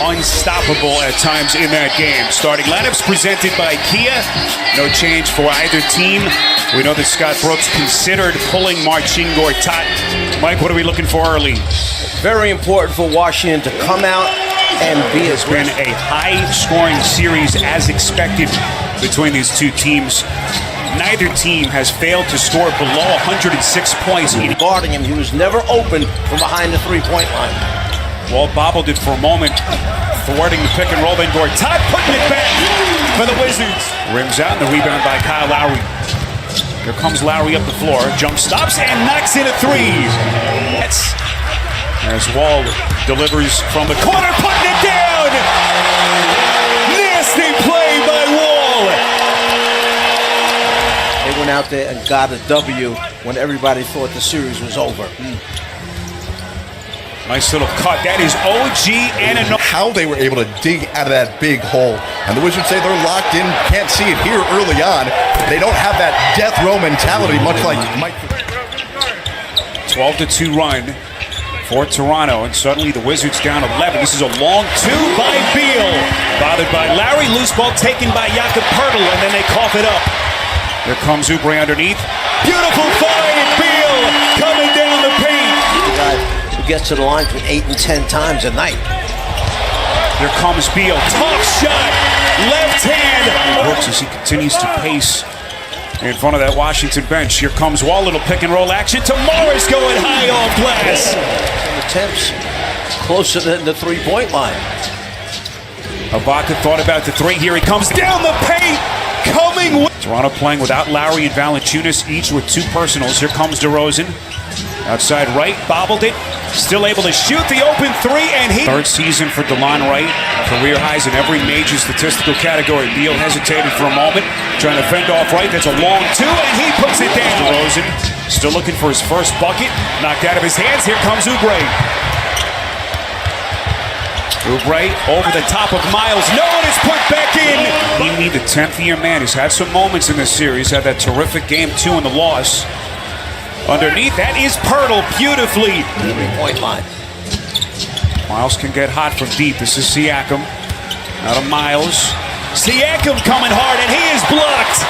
unstoppable at times in that game. Starting lineups presented by Kia. No change for either team. We know that Scott Brooks considered pulling Marcin Gortat. Mike, what are we looking for early? Very important for Washington to come out and be It's been a high-scoring series as expected between these two teams. Neither team has failed to score below 106 points. Guarding him, he was never open from behind the three-point line. Wall bobbled it for a moment, thwarting the pick and roll. Then Gortat putting it back for the Wizards. Rims out and the rebound by Kyle Lowry. Here comes Lowry up the floor, jump stops and knocks in a three. That's as Wall delivers from the corner, putting it down. Nasty play by Wall. They went out there and got a W when everybody thought the series was over. Nice little cut. That is OG Anunoby. How they were able to dig out of that big hole. And the Wizards say they're locked in. Can't see it here early on. They don't have that death row mentality, much like Mike. 12-2 run for Toronto, and suddenly the Wizards down 11. This is a long two by Beal. Bothered by Lowry. Loose ball taken by Jakob Poeltl, and then they cough it up. Here comes Oubre underneath. Beautiful find, Beal coming down the paint. The guy who gets to the line between 8 and 10 times a night. Here comes Beal. Tough shot. Left hand. Brooks as he continues to pace in front of that Washington bench. Here comes Wall. Little pick and roll action to Morris going high off glass. Attempts closer than the three-point line. Ibaka thought about the three. Here he comes down the paint. Coming with Toronto playing without Lowry and Valanciunas, each with two personals. Here comes DeRozan. Outside right, bobbled it. Still able to shoot the open three, and he... Third season for DeLon Wright. Career highs in every major statistical category. Beal hesitated for a moment, trying to fend off Wright. That's a long two, and he puts it down. DeRozan still looking for his first bucket. Knocked out of his hands. Here comes Oubre. Oubre over the top of Miles. No one is put back in. He need the 10th year man. He's had some moments in this series. Had that terrific game 2 in the loss. Underneath, that is Poeltl beautifully. Three-point line. Miles can get hot from deep. This is Siakam. Out of Miles. Siakam coming hard, and he is blocked.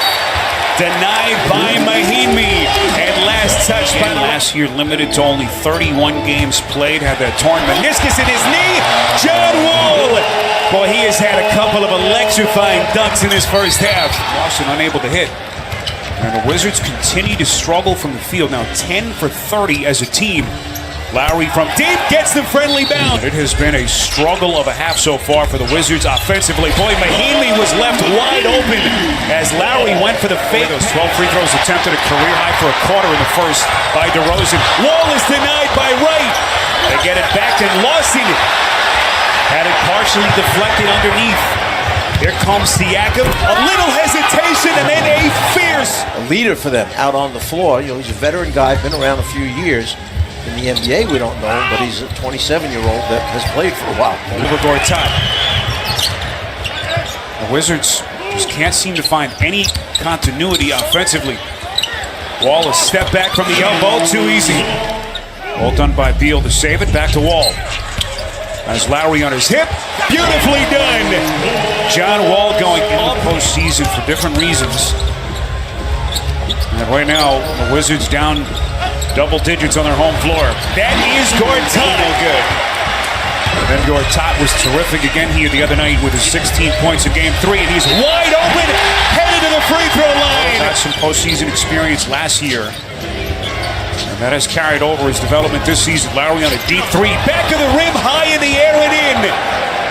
Denied by Mahinmi. And last touch by last year, limited to only 31 games played. Had that torn meniscus in his knee. John Wall. Boy, he has had a couple of electrifying dunks in his first half. Boston unable to hit. And the Wizards continue to struggle from the field. Now 10 for 30 as a team. Lowry from deep gets the friendly bounce. It has been a struggle of a half so far for the Wizards offensively. Boy, Mahinmi was left wide open as Lowry went for the fake. Those 12 free throws attempted, a career high for a quarter in the first by DeRozan. Wall is denied by Wright. They get it back, and Lawson had it partially deflected underneath. Here comes Siakam. A little hesitation and then a fierce. A leader for them out on the floor. You know, he's a veteran guy, been around a few years. In the NBA, we don't know him, but he's a 27-year-old that has played for a while. Over Gortat. The Wizards just can't seem to find any continuity offensively. Wall a step back from the elbow, too easy. All done by Beal to save it. Back to Wall. As Lowry on his hip. Beautifully done. John Wall going into the postseason for different reasons. And right now, the Wizards down double digits on their home floor. That is Gortat. No good. And then Gortat was terrific again here the other night with his 16 points in Game 3, and he's wide open, headed to the free throw line. Got some postseason experience last year, and that has carried over his development this season. Lowry on a deep three, back of the rim, high in the air and in.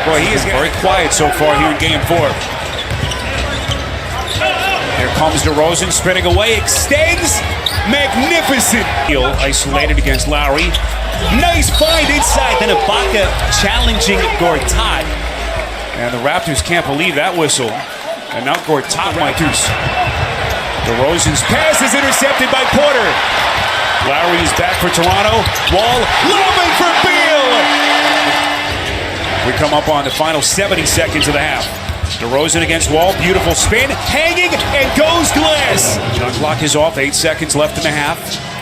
Boy, he is very quiet so far here in Game 4. Here comes DeRozan spinning away, extends. Magnificent. Isolated against Lowry. Nice find inside. Then Ibaka challenging Gortat. And the Raptors can't believe that whistle. And now Gortat might do. DeRozan's pass is intercepted by Porter. Lowry is back for Toronto. Wall lobbing for Beal. We come up on the final 70 seconds of the half. DeRozan against Wall, beautiful spin, hanging, and goes glass. Shot clock is off, 8 seconds left in the half.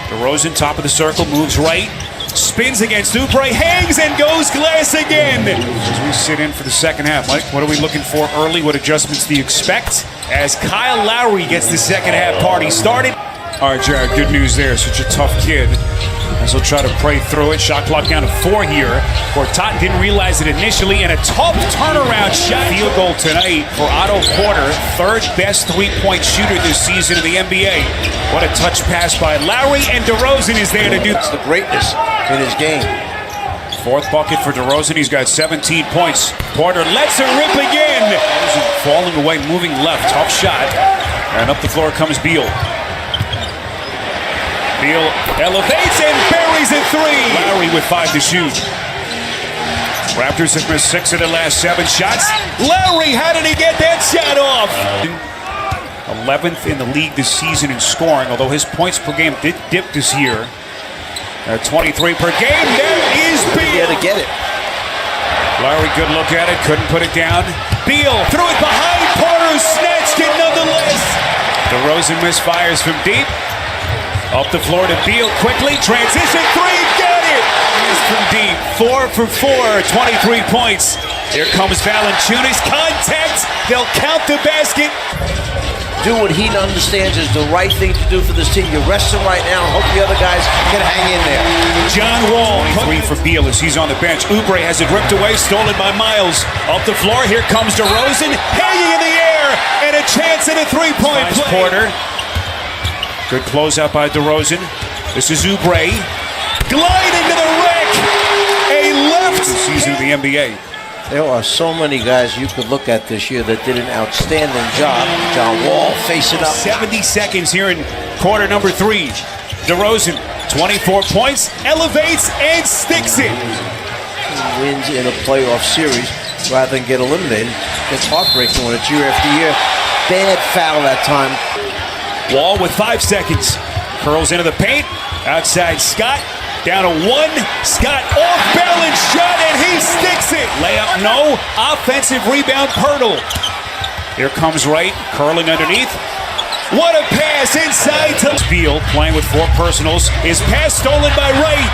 DeRozan, top of the circle, moves right. Spins against Oubre, hangs and goes glass again. As we sit in for the second half, Mike, what are we looking for early? What adjustments do you expect? As Kyle Lowry gets the second half party started. All right, Jared, good news there. Such a tough kid. As he'll try to pray through it. Shot clock down to 4 here. Gortat didn't realize it initially, and a tough turnaround shot. Field goal tonight for Otto Porter, third best three-point shooter this season in the NBA. What a touch pass by Lowry, and DeRozan is there to do. It's the greatness in his game. Fourth bucket for DeRozan. He's got 17 points. Porter lets it rip again. Falling away, moving left. Tough shot. And up the floor comes Beal. Beal elevates and buries a three. Lowry with 5 to shoot. Raptors have missed 6 of the last 7 shots. Lowry, how did he get that shot off? 11th in the league this season in scoring, although his points per game did dip this year. At 23 per game, there is Beal. To get it. Lowry, good look at it, couldn't put it down. Beal threw it behind Porter, snatched it nonetheless. DeRozan misfires from deep. Up the floor to Beal quickly. Transition three. Got it. He's from deep. 4 for 4. 23 points. Here comes Valanciunas. Contact. They'll count the basket. Do what he understands is the right thing to do for this team. You rest him right now and hope the other guys can hang in there. John Wall. 3 for Beal as he's on the bench. Oubre has it ripped away. Stolen by Miles. Up the floor. Here comes DeRozan. Hanging in the air. And a chance at a three-point play. Porter. Good closeout by DeRozan. This is Oubre. Gliding to the rack. A left. This season of the NBA. There are so many guys you could look at this year that did an outstanding job. John Wall facing up. 70 seconds here in quarter number 3. DeRozan, 24 points, elevates and sticks it. He wins in a playoff series rather than get eliminated. It's heartbreaking when it's year after year. Bad foul that time. Wall with 5 seconds. Curls into the paint. Outside Scott. Down to 1. Scott off balance shot and he sticks it. Layup no. Offensive rebound Pirtle. Here comes Wright. Curling underneath. What a pass inside to Beal playing with 4 personals. His pass stolen by Wright.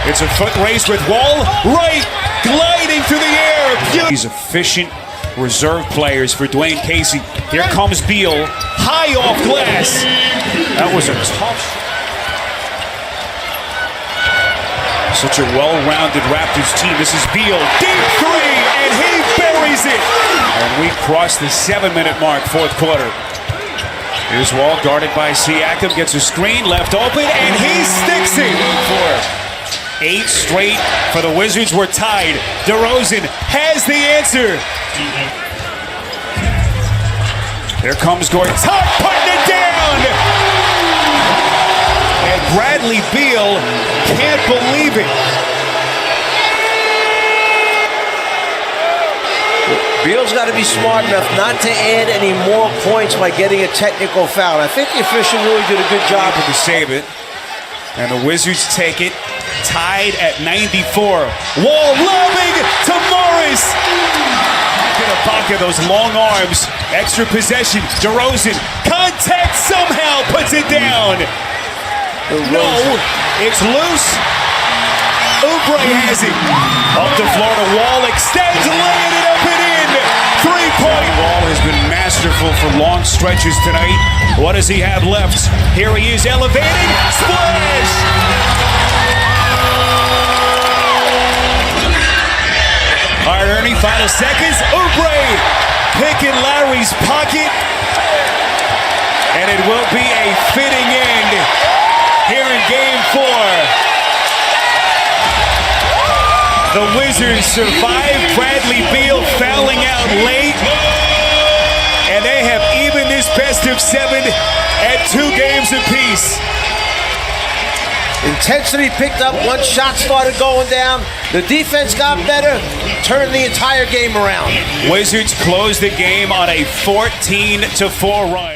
It's a foot race with Wall. Wright gliding through the air. These efficient reserve players for Dwayne Casey. Here comes Beal. High off glass. That was a tough shot. Such a well-rounded Raptors team. This is Beal. Deep 3, and he buries it. And we cross the 7-minute mark, fourth quarter. Here's Wall guarded by Siakam. Gets a screen, left open, and he sticks it. 8 straight for the Wizards. We're tied. DeRozan has the answer. Here comes Gortat putting it down. And Bradley Beal can't believe it. Beal's got to be smart enough not to add any more points by getting a technical foul. I think the official really did a good job to save it. And the Wizards take it, tied at 94. Wall lobbing to Morris. Ibaka, those long arms. Extra possession. DeRozan. Contact somehow puts it down. No, it's loose. Oubre has it. Up the floor to Wall. Extends, laying it up and in. 3-point. Wall has been masterful for long stretches tonight. What does he have left? Here he is elevating. Splash! All right, Ernie, final seconds. Oubre picking Lowry's pocket. And it will be a fitting end here in Game 4. The Wizards survive. Bradley Beal fouling out late. And they have even this best of 7 at 2 games apiece. Intensity picked up once shots started going down. The defense got better, turned the entire game around. Wizards closed the game on a 14-4 run.